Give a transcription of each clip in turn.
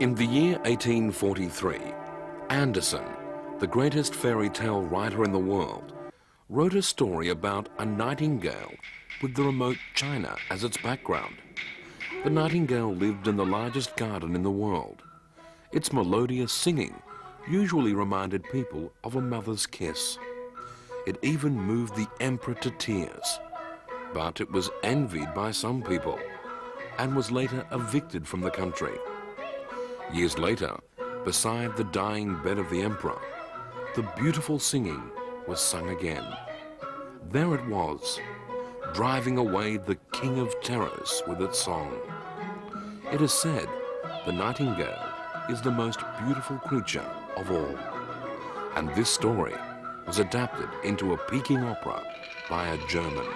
In the year 1843, Anderson, the greatest fairy tale writer in the world, wrote a story about a nightingale with the remote China as its background. The nightingale lived in the largest garden in the world. Its melodious singing usually reminded people of a mother's kiss. It even moved the emperor to tears. But it was envied by some people and was later evicted from the country. Years later, beside the dying bed of the emperor, the beautiful singing was sung again. There it was, driving away the king of terrors with its song. It is said the nightingale is the most beautiful creature of all. And this story was adapted into a Peking opera by a German.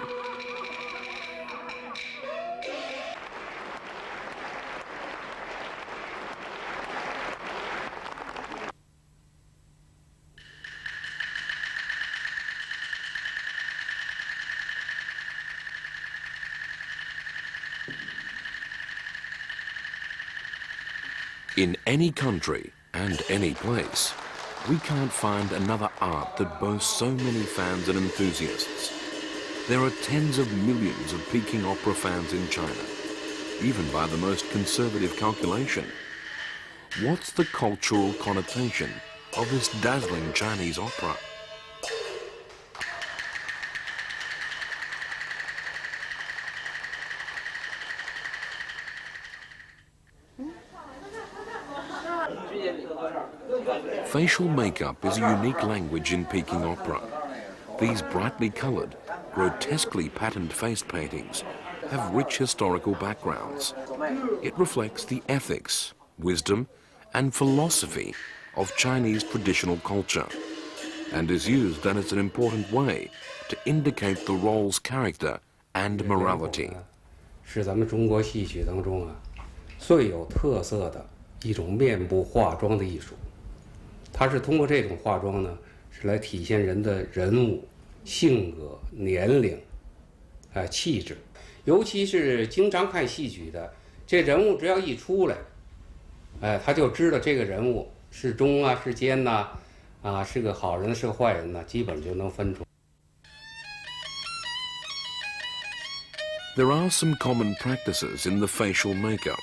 In any country and any place, we can't find another art that boasts so many fans and enthusiasts. There are tens of millions of Peking opera fans in China, even by the most conservative calculation. What's the cultural connotation of this dazzling Chinese opera? Facial makeup is a unique language in Peking opera. These brightly coloured, grotesquely patterned face paintings have rich historical backgrounds. It reflects the ethics, wisdom and philosophy of Chinese traditional culture and is used as an important way to indicate the role's character and morality. 是咱们中国戏曲当中最有特色的一种面部化妆的艺术。它是通过这种化妆呢，是来体现人的人物、性格、年龄、气质。尤其是经常看戏曲的，这人物只要一出来，他就知道这个人物是忠啊，是奸呐，是个好人，是个坏人呐，基本就能分出。There are some common practices in the facial makeup,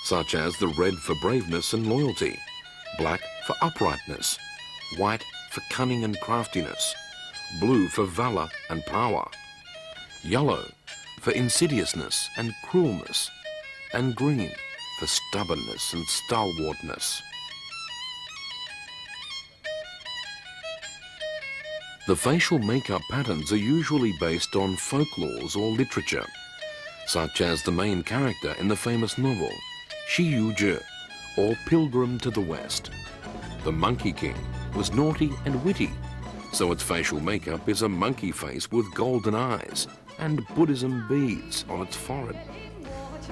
such as the red for braveness and loyalty, black for uprightness, white for cunning and craftiness, blue for valor and power, yellow for insidiousness and cruelness, and green for stubbornness and stalwartness. The facial makeup patterns are usually based on folklores or literature, such as the main character in the famous novel, Xi Yu Zhe, or Pilgrim to the West. The Monkey King was naughty and witty, so its facial makeup is a monkey face with golden eyes and Buddhism beads on its forehead.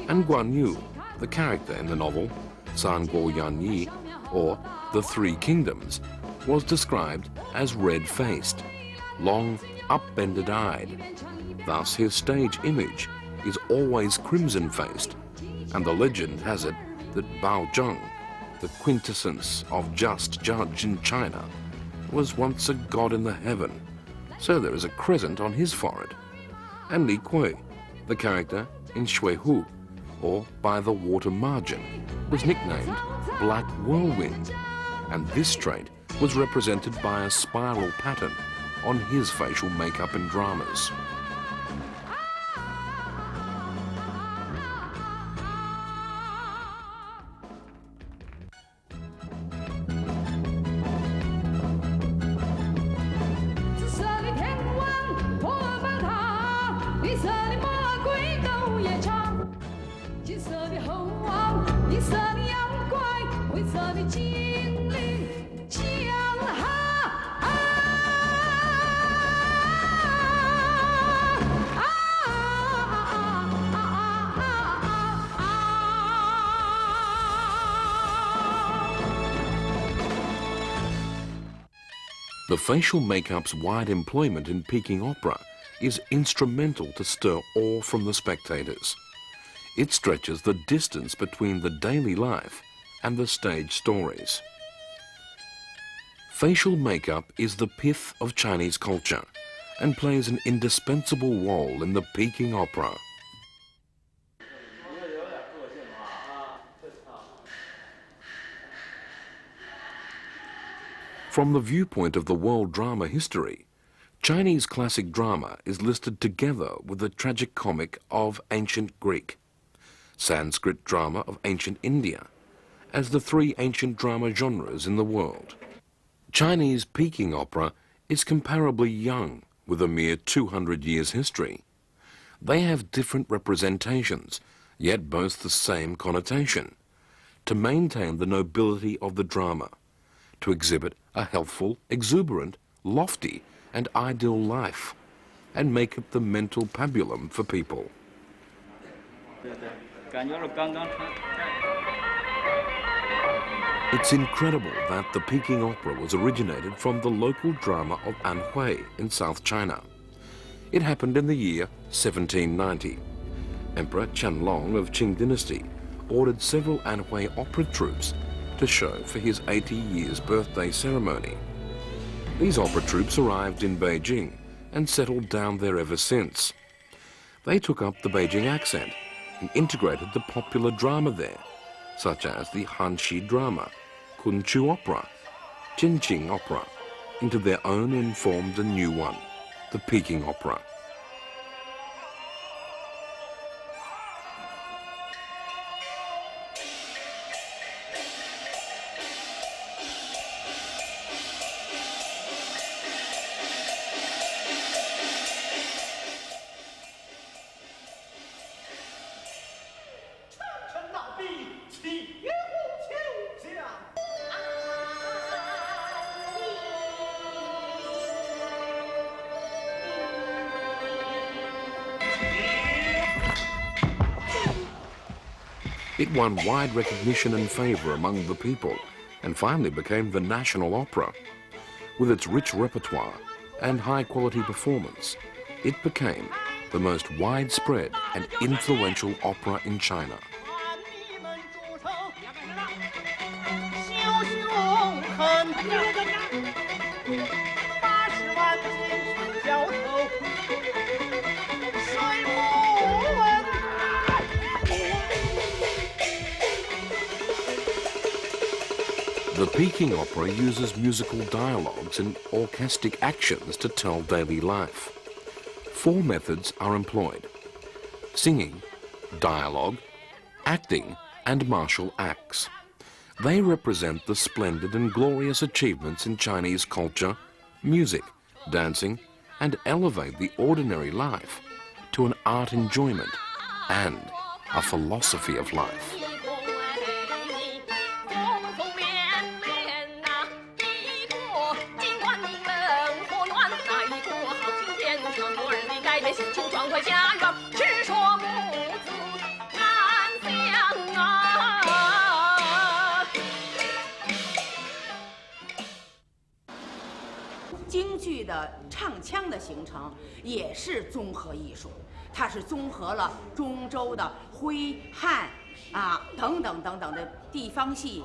And Guan Yu, the character in the novel, San Guo Yan Yi, or The Three Kingdoms, was described as red-faced, long, up-bended-eyed. Thus his stage image is always crimson-faced, and the legend has it that Bao Zheng, the quintessence of just judge in China, was once a god in the heaven, so there is a crescent on his forehead. And Li Kui, the character in Shui Hu, or By the Water Margin, was nicknamed Black Whirlwind, and this trait was represented by a spiral pattern on his facial makeup in dramas. The facial makeup's wide employment in Peking opera is instrumental to stir awe from the spectators. It stretches the distance between the daily life and the stage stories. Facial makeup is the pith of Chinese culture and plays an indispensable role in the Peking opera. From the viewpoint of the world drama history, Chinese classic drama is listed together with the tragicomic of ancient Greek, Sanskrit drama of ancient India, as the three ancient drama genres in the world. Chinese Peking opera is comparably young, with a mere 200 years history. They have different representations, yet boast the same connotation: to maintain the nobility of the drama, to exhibit a healthful, exuberant, lofty, and ideal life, and make it the mental pabulum for people. It's incredible that the Peking opera was originated from the local drama of Anhui in South China. It happened in the year 1790. Emperor Qianlong of Qing dynasty ordered several Anhui opera troupes to show for his 80 years birthday ceremony. These opera troupes arrived in Beijing and settled down there ever since. They took up the Beijing accent and integrated the popular drama there, such as the Hanxi drama, Kunchu opera, Jinqing opera, into their own and formed a new one, the Peking opera. It won wide recognition and favor among the people and finally became the national opera. With its rich repertoire and high-quality performance, it became the most widespread and influential opera in China. The Peking opera uses musical dialogues and orchestral actions to tell daily life. 4 methods are employed: singing, dialogue, acting, and martial acts. They represent the splendid and glorious achievements in Chinese culture, music, dancing, and elevate the ordinary life to an art enjoyment and a philosophy of life.京剧的唱腔的形成也是综合艺术，它是综合了中州的徽汉等等等等的地方戏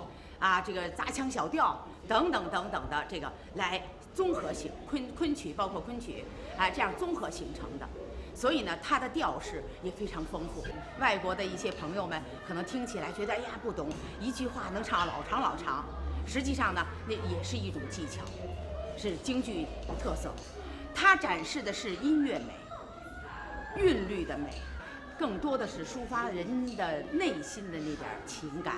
这个杂腔小调等等等等的这个来综合性昆曲包括昆曲这样综合形成的。所以呢，它的调式也非常丰富。外国的一些朋友们可能听起来觉得哎呀不懂，一句话能唱老长老长，实际上呢，那也是一种技巧，是京剧特色。它展示的是音乐美、韵律的美，更多的是抒发人的内心的那点情感。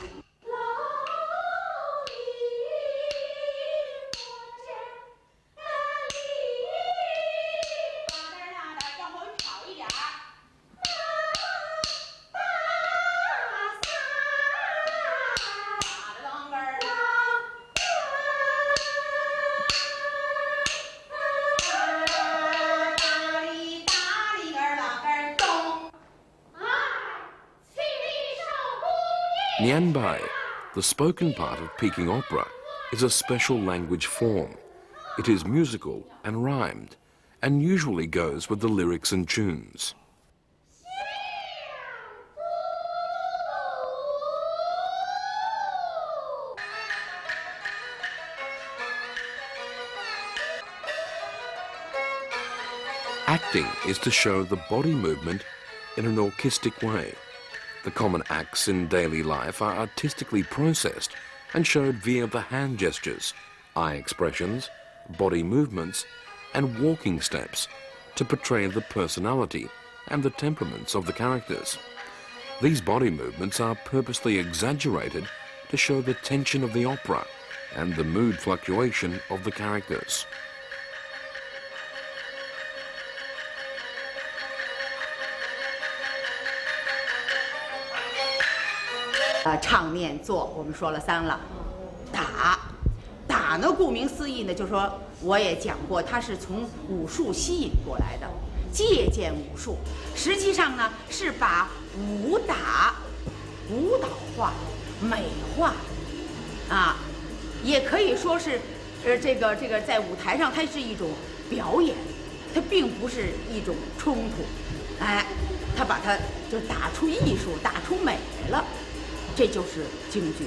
Nianbai, the spoken part of Peking opera, is a special language form. It is musical and rhymed, and usually goes with the lyrics and tunes. Acting is to show the body movement in an orchestic way. The common acts in daily life are artistically processed and showed via the hand gestures, eye expressions, body movements, and walking steps to portray the personality and the temperaments of the characters. These body movements are purposely exaggerated to show the tension of the opera and the mood fluctuation of the characters.《唱念做》我们说了3了，打呢，顾名思义呢，就说我也讲过，它是从武术吸引过来的，借鉴武术，实际上呢是把武蹈化、美化，也可以说是，这个在舞台上它是一种表演，它并不是一种冲突，它把它就打出艺术、打出美来了。这就是京剧。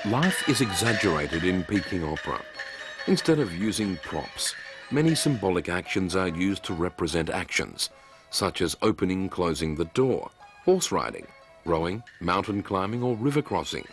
Life is exaggerated in Peking opera. Instead of using props, many symbolic actions are used to represent actions, such as opening, closing the door, horse riding, rowing, mountain climbing, or river crossing.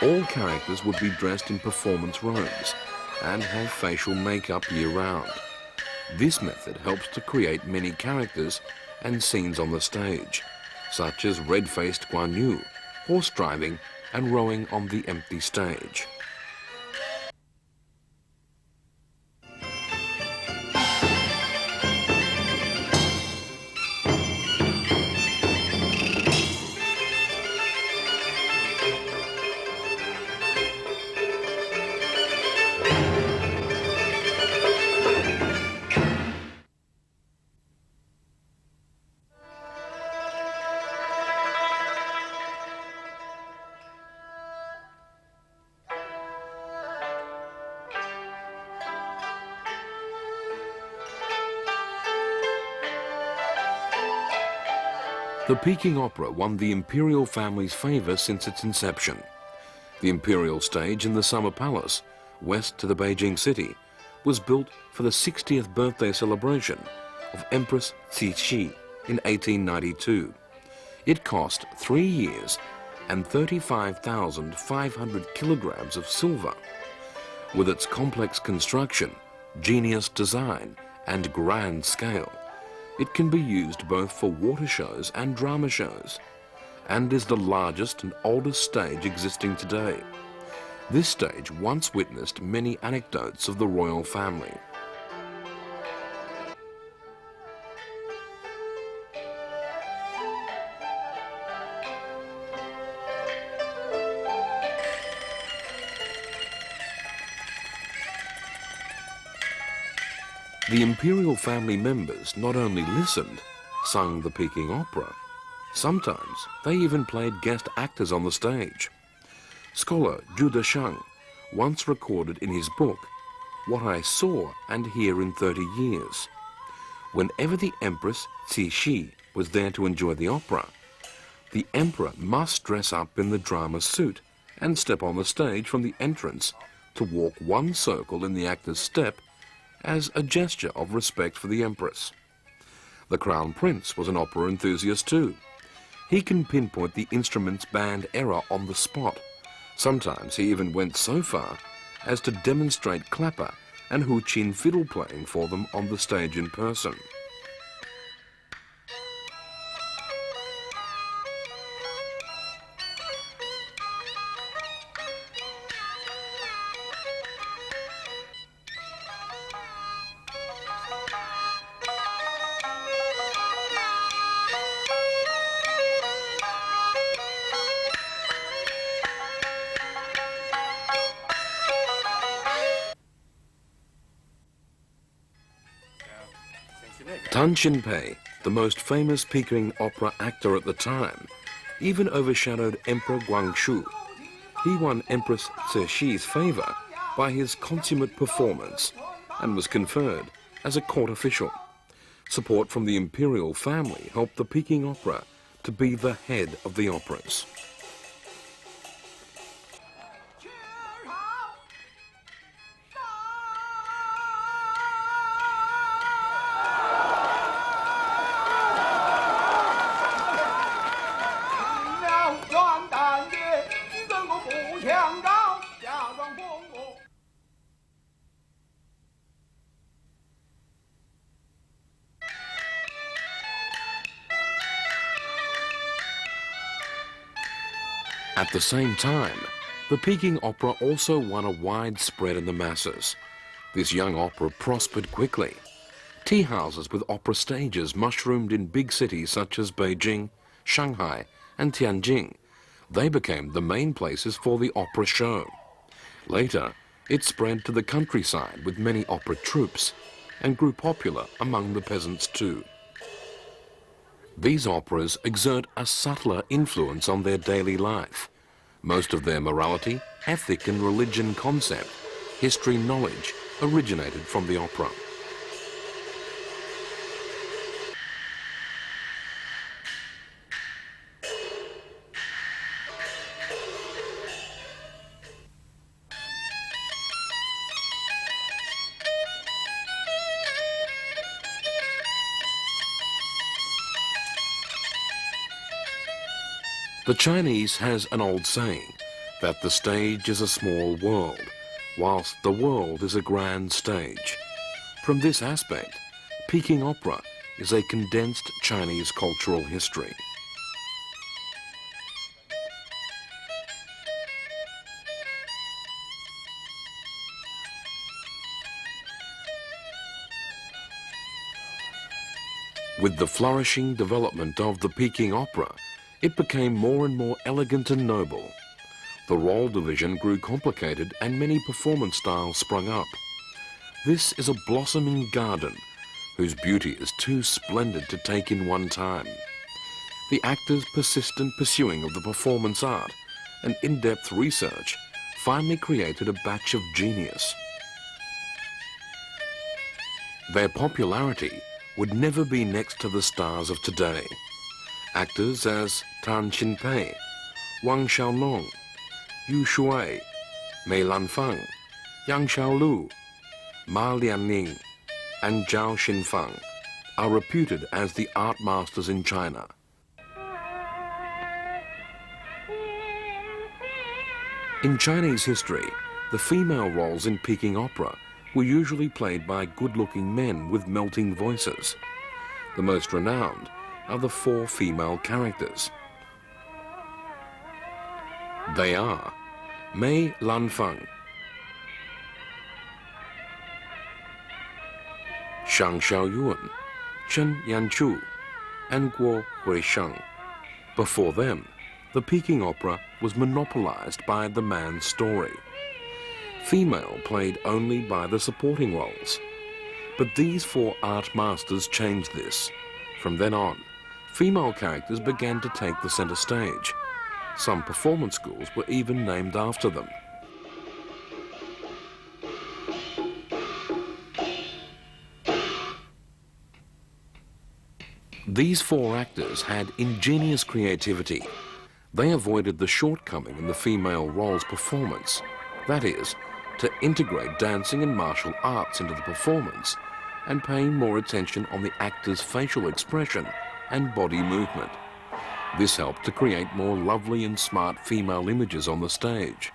All characters would be dressed in performance robes and have facial makeup year-round. This method helps to create many characters and scenes on the stage, such as red-faced Guan Yu, horse driving, and rowing on the empty stage. The Peking Opera won the imperial family's favor since its inception. The imperial stage in the Summer Palace, west to the Beijing city, was built for the 60th birthday celebration of Empress Cixi in 1892. It cost 3 years and 35,500 kilograms of silver. With its complex construction, genius design, and grand scale, it can be used both for water shows and drama shows, and is the largest and oldest stage existing today. This stage once witnessed many anecdotes of the royal family. The imperial family members not only listened, sung the Peking opera, sometimes they even played guest actors on the stage. Scholar Zhu Desheng once recorded in his book, "What I Saw and Hear in 30 Years." Whenever the Empress Cixi was there to enjoy the opera, the emperor must dress up in the drama suit and step on the stage from the entrance to walk one circle in the actor's step as a gesture of respect for the Empress. The Crown Prince was an opera enthusiast too. He can pinpoint the instrument's band error on the spot. Sometimes he even went so far as to demonstrate clapper and huqin fiddle playing for them on the stage in person. Tan Xinpei, the most famous Peking opera actor at the time, even overshadowed Emperor Guangxu. He won Empress Cixi's favor by his consummate performance and was conferred as a court official. Support from the imperial family helped the Peking opera to be the head of the operas. At the same time, the Peking opera also won a wide spread in the masses. This young opera prospered quickly. Tea houses with opera stages mushroomed in big cities such as Beijing, Shanghai, and Tianjin. They became the main places for the opera show. Later, it spread to the countryside with many opera troupes and grew popular among the peasants too. These operas exert a subtler influence on their daily life. Most of their morality, ethic and religion concept, history knowledge originated from the opera. The Chinese has an old saying that the stage is a small world, whilst the world is a grand stage. From this aspect, Peking opera is a condensed Chinese cultural history. With the flourishing development of the Peking opera, it became more and more elegant and noble. The role division grew complicated and many performance styles sprung up. This is a blossoming garden whose beauty is too splendid to take in one time. The actors' persistent pursuing of the performance art and in-depth research finally created a batch of genius. Their popularity would never be next to the stars of today. Actors as Tan Xinpei, Wang Xiaolong, Yu Shuai, Mei Lanfang, Yang Xiaolu, Ma Lianning, and Zhao Xinfang are reputed as the art masters in China. In Chinese history, the female roles in Peking opera were usually played by good-looking men with melting voices. The most renowned are the 4 female characters. They are Mei Lanfang, Shang Xiaoyuan, Chen Yanchu, and Guo Huisheng. Before them, the Peking opera was monopolized by the man's story. Female played only by the supporting roles. But these 4 art masters changed this. From then on, female characters began to take the center stage. Some performance schools were even named after them. These 4 actors had ingenious creativity. They avoided the shortcoming in the female role's performance, that is, to integrate dancing and martial arts into the performance and paying more attention on the actor's facial expression and body movement. This helped to create more lovely and smart female images on the stage.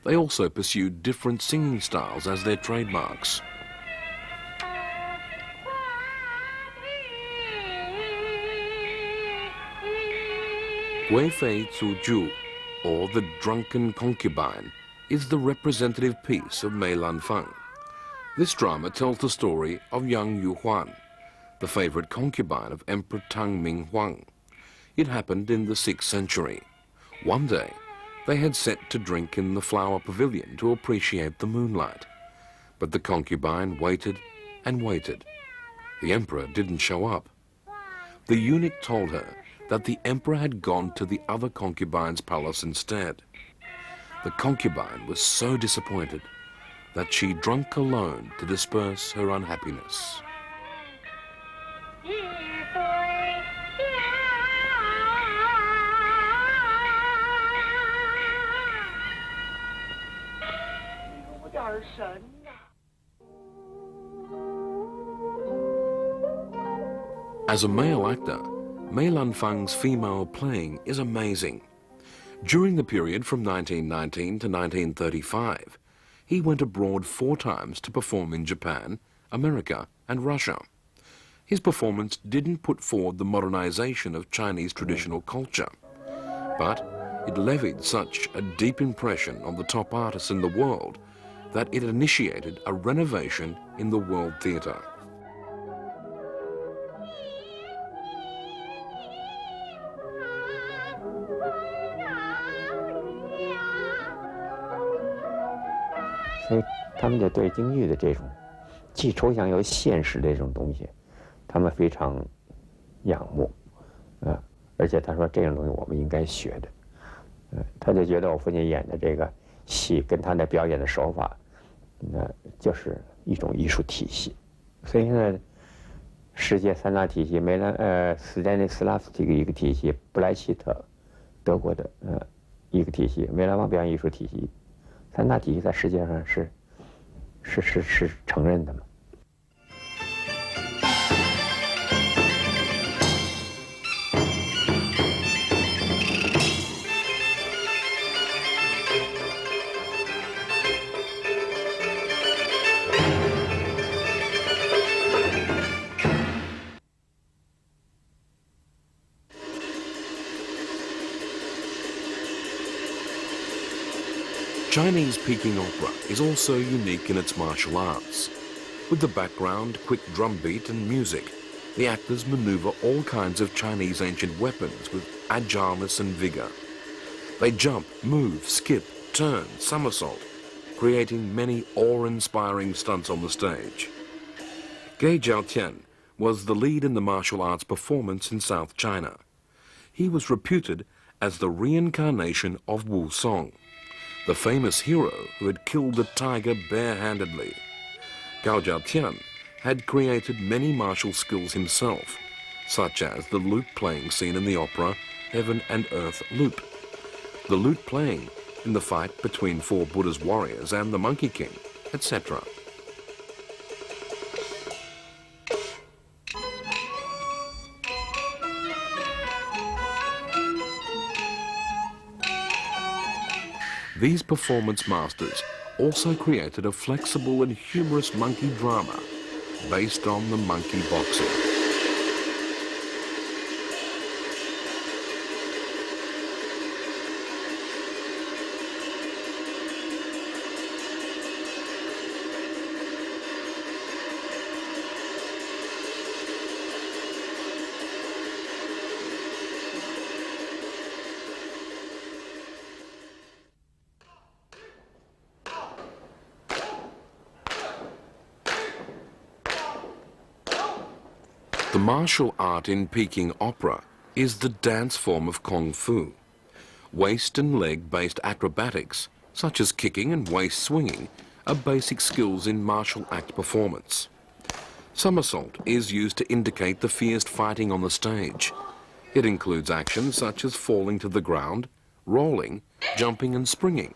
They also pursued different singing styles as their trademarks. Gui Fei Zu Ju, or The Drunken Concubine, is the representative piece of Mei Lanfang. This drama tells the story of young Yu Huan, the favorite concubine of Emperor Tang Ming Huang. It happened in the 6th century. One day, they had set to drink in the flower pavilion to appreciate the moonlight. But the concubine waited and waited. The emperor didn't show up. The eunuch told her that the emperor had gone to the other concubine's palace instead. The concubine was so disappointed that she drank alone to disperse her unhappiness. As a male actor, Mei Lanfang's female playing is amazing. During the period from 1919 to 1935, he went abroad 4 times to perform in Japan, America, and Russia. His performance didn't put forward the modernization of Chinese traditional culture, but it levied such a deep impression on the top artists in the world that it initiated a renovation in the world theatre. So 他们就对京剧的这种既抽象又现实的这种东西，他们非常仰慕，而且他说这种东西我们应该学的，他就觉得我父亲演的这个戏跟他的表演的手法，就是一种艺术体系。所以现在世界3大体系，斯丹尼斯拉夫这个一个体系，布莱希特德国的一个体系，梅兰芳表演艺术体系，3大体系在世界上是承认的嘛。Chinese Peking opera is also unique in its martial arts. With the background, quick drum beat and music, the actors maneuver all kinds of Chinese ancient weapons with agileness and vigor. They jump, move, skip, turn, somersault, creating many awe-inspiring stunts on the stage. Ge Jiaotian was the lead in the martial arts performance in South China. He was reputed as the reincarnation of Wu Song, the famous hero who had killed the tiger barehandedly. Gao Jiaotian had created many martial skills himself, such as the lute playing scene in the opera Heaven and Earth Loop, the lute playing in the fight between 4 Buddha's warriors and the Monkey King, etc. These performance masters also created a flexible and humorous monkey drama based on the monkey boxing. The martial art in Peking opera is the dance form of Kung Fu. Waist and leg-based acrobatics, such as kicking and waist swinging, are basic skills in martial act performance. Somersault is used to indicate the fierce fighting on the stage. It includes actions such as falling to the ground, rolling, jumping and springing.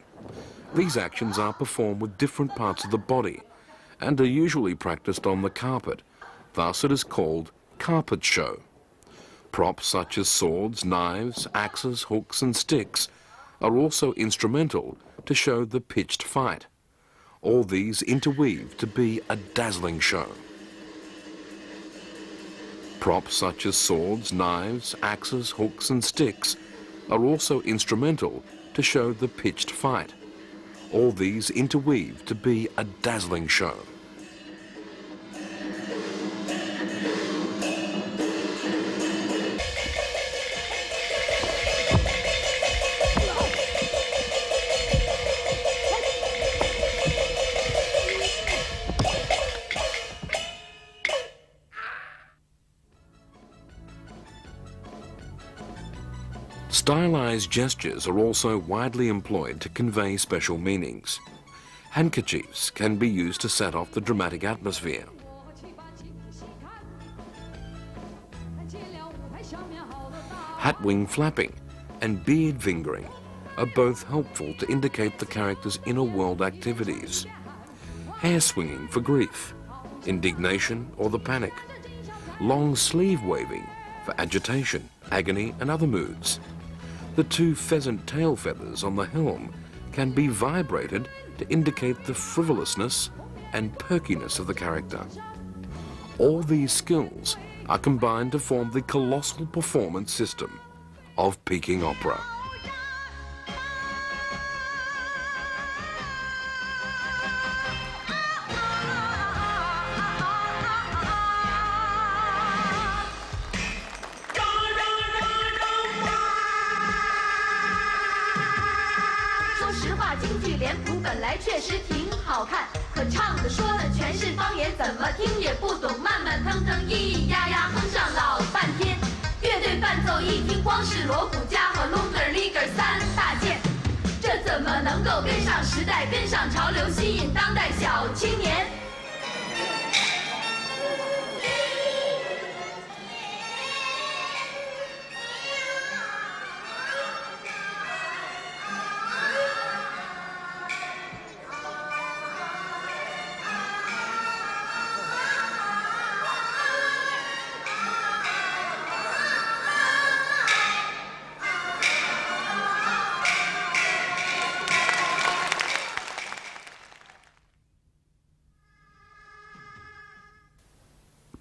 These actions are performed with different parts of the body and are usually practiced on the carpet. Thus it is called carpet show. Props such as swords, knives, axes, hooks and sticks are also instrumental to show the pitched fight. All these interweave to be a dazzling show. Props such as swords, knives, axes, hooks and sticks are also instrumental to show the pitched fight. All these interweave to be a dazzling show. Stylized gestures are also widely employed to convey special meanings. Handkerchiefs can be used to set off the dramatic atmosphere. Hat wing flapping and beard fingering are both helpful to indicate the character's inner world activities. Hair swinging for grief, indignation, or the panic. Long sleeve waving for agitation, agony, and other moods. The two pheasant tail feathers on the helm can be vibrated to indicate the frivolousness and perkiness of the character. All these skills are combined to form the colossal performance system of Peking opera.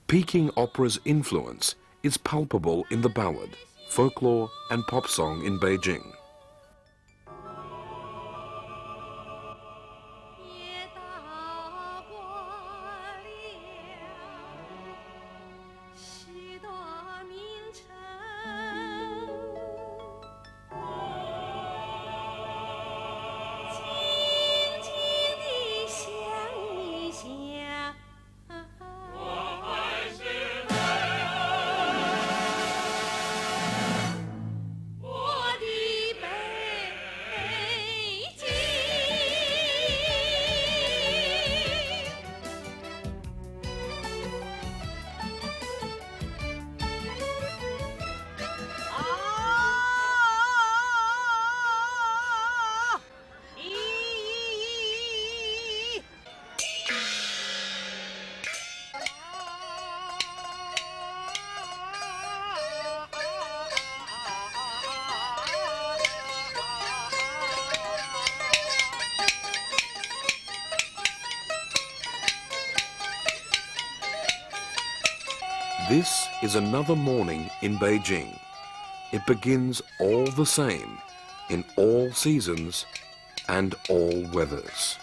Peking opera's influence is palpable in the ballad, folklore, and pop song in Beijing. This is another morning in Beijing. It begins all the same in all seasons and all weathers.